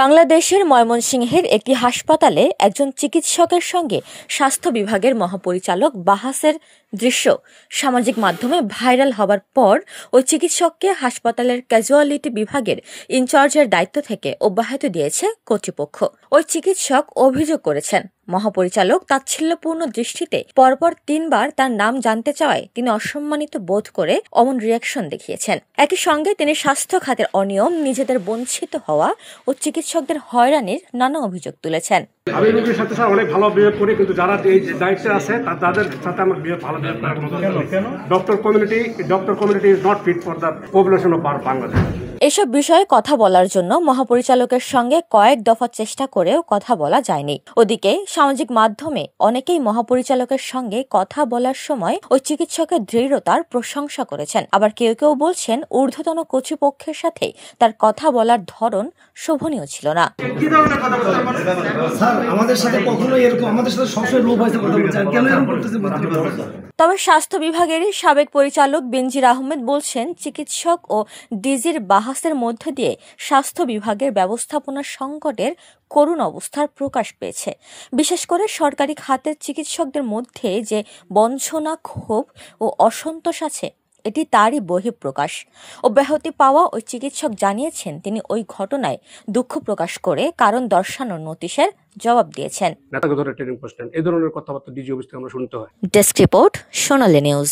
বাংলাদেশের ময়মনসিংহের একটি হাসপাতালে একজন চিকিৎসকের সঙ্গে স্বাস্থ্য বিভাগের মহাপরিচালক বাহাসের দৃশ্য সামাজিক মাধ্যমে ভাইরাল হবার পর ওই চিকিৎসককে হাসপাতালের ক্যাজুয়ালিটি বিভাগের ইনচার্জের দায়িত্ব থেকে অব্যাহতি দিয়েছে কর্তৃপক্ষ। ওই চিকিৎসক অভিযোগ করেছেন, মহাপরিচালক তাচ্ছিল্যপূর্ণ দৃষ্টিতে পরপর 3 বার তার নাম জানতে চাওয়ায় তিনি অসম্মানিত বোধ করে অমন রিয়াকশন দেখিয়েছেন। একই সঙ্গে তিনি স্বাস্থ্য খাতের অনিয়ম, নিজেদের বঞ্চিত হওয়া ও চিকিৎসকদের হয়রানির নানা অভিযোগ তুলেছেন। আমি রোগীর সাথে অনেক ভালো বিহেভ করি, কিন্তু যারা এই দায়িত্বে আছে তাদের সাথে আমার ভালো বিহেভ করার মতো। Doctor community is not fit for the population of Bangladesh. এসব বিষয়ে কথা বলার জন্য মহাপরিচালকের সঙ্গে কয়েক দফা চেষ্টা করেও কথা বলা যায়নি। ওদিকে সামাজিক মাধ্যমে অনেকেই মহাপরিচালকের সঙ্গে কথা বলার সময় ওই চিকিৎসকের দৃঢ়তার প্রশংসা করেছেন। আবার কেউ কেউ বলছেন ঊর্ধ্বতন কর্তৃপক্ষের সাথে তার কথা বলার ধরন শোভনীয় ছিল না। তবে স্বাস্থ্য বিভাগেরই সাবেক পরিচালক বেনজির আহমেদ বলছেন, চিকিৎসক ও ডিজির বাহাসের মধ্য দিয়ে স্বাস্থ্য বিভাগের ব্যবস্থাপনার সংকটের করুণ অবস্থার প্রকাশ পেয়েছে। বিশেষ করে সরকারি খাতের চিকিৎসকদের মধ্যে যে বঞ্চনা, ক্ষোভ ও অসন্তোষ আছে, এটি তারই বহিঃপ্রকাশ। অব্যাহতি পাওয়া ওই চিকিৎসক জানিয়েছেন, তিনি ওই ঘটনায় দুঃখ প্রকাশ করে কারণ দর্শানোর নোটিশের জবাব দিয়েছেন। এই ধরনের কথাবার্তা ডিজি অফিস থেকে আমরা শুনতে হয়। ডেস্ক রিপোর্ট, সোনালী নিউজ।